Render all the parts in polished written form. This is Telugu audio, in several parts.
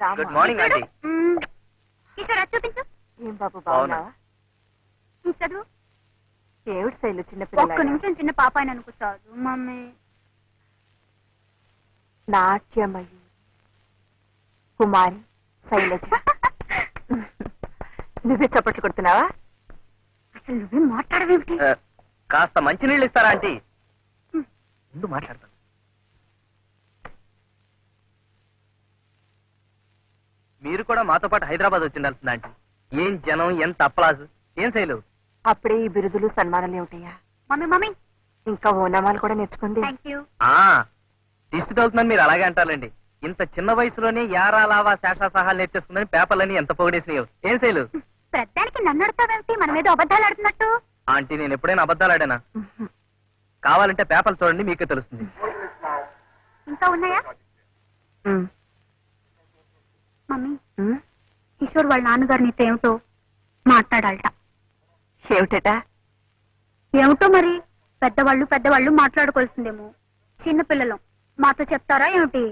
Good morning aunty. కిషోర్ చూపించు. ఏం బాబు బాగున్నావా? చదువు. ఏమిటి శైలు చిన్న ఒక్క పిల్ల నిమిషం చిన్న పాప అని అనుకుంటాడు మమ్మీ. నాట్యమయి కుమారి శైలజ. నువ్వే చప్పట్లు కొడుతున్నావా? అసలు నువ్వేం మాట్లాడవేమిటి? కాస్త మంచినీళ్ళు ఇస్తారా ఆంటీ? ముందు మాట్లాడతాను. మీరు కూడా మాతో పాటు హైదరాబాద్ వచ్చి ఉండాల్సిందా ఆంటీ? ఏం జనం, ఎంత అప్పలాజు. ఏం శైలు అప్పుడే ఈ బిరుదులు సన్మానాలు ఏమిటయ్యా? మమ్మీ మమ్మీ ఇంకా ఓనామాలు కూడా నేర్చుకుంది. Thank you. దిష్టి తగులుతుందని మీరు అలాగే అంటారండి. ఇంత చిన్న వయసులోనే యారా లావా శేషా సహా నేర్చేస్తుందని పేపర్లని ఎంత పొగిడేసినాయో. ఏం శైలు? ప్రతిదానికి నన్ను అడుగుతావేమిటి? మనం ఏదో అబద్ధాలు ఆడుతున్నట్టు. ఆంటీ నేను ఎప్పుడైనా అబద్ధాలు ఆడానా? కావాలంటే పేపర్లు చూడండి, మీకే తెలుస్తుంది. ఇంకా ఉన్నాయా? ఉమ్, మమ్మీ ఉమ్, కిషోర్ వాళ్ళ నాన్నగారు నీతో ఏమిటో మాట్లాడాలట. ఏమిటట? ఏమిటో మరి. పెద్దవాళ్ళు మాట్లాడుకోవాల్సిందేమో. చిన్నపిల్లలు మాతో చెప్తారా ఏమిటి?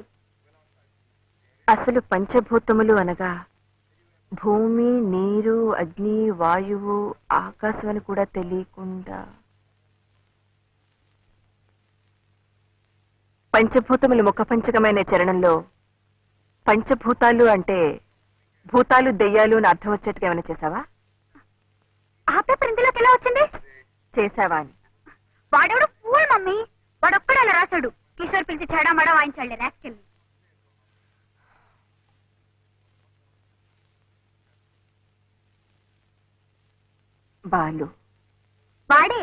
అసలు పంచభూతములు అనగా భూమి, నీరు, అగ్ని, వాయువు, ఆకాశం అని కూడా తెలియకుండా పంచభూతములు ముఖపంచకమైన చరణంలో పంచభూతాలు అంటే భూతాలు, దెయ్యాలు అని అర్థం వచ్చేట్టుగా ఏమైనా చేసావా? ఆ పేపర్ ఇందులోకి ఎలా వచ్చింది? చేసావా అని. వాడెవడు ఫూల్ మమ్మీ. వాడొక్కడే అలా రాశాడు. కిషోర్ పిలిచి చెడా మడా వాయించాడు రాస్కెళ్ళి. బాలు వాడే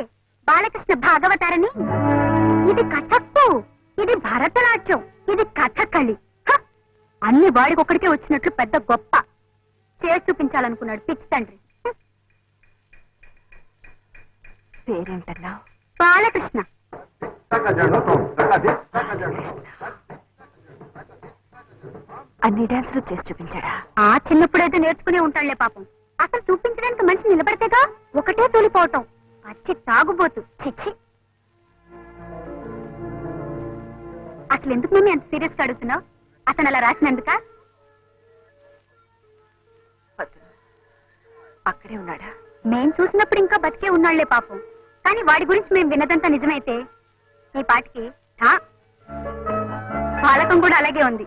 బాలకృష్ణ భాగవతారని. ఇది కథక్కు, ఇది భరతనాట్యం, ఇది కథకళి. అన్ని వాడికి ఒక్కడికే వచ్చినట్లు పెద్ద గొప్ప చేసి చూపించాలనుకున్నాడు పిచ్చి తండ్రి. పేరేంటన్నావు? బాలకృష్ణ. అన్ని డాన్సులు చేసి చూపించాడా? ఆ చిన్నప్పుడైతే నేర్చుకునే ఉంటాడులే పాపం. అసలు చూపించడానికి మనిషి నిలబడితేగా ఒకటే తోలిపోవటం. పచ్చి తాగుబోతు. చిచ్చి. అసలు ఎందుకు మేము ఎంత సీరియస్ గా అడుగుతున్నావు? అతను అలా రాసినందుక? అక్కడే ఉన్నాడా? మేం చూసినప్పుడు ఇంకా బతికే ఉన్నాళ్లే పాపం. కానీ వాడి గురించి మేము విన్నదంతా నిజమైతే ఈ పాటికి బాలకం కూడా అలాగే ఉంది.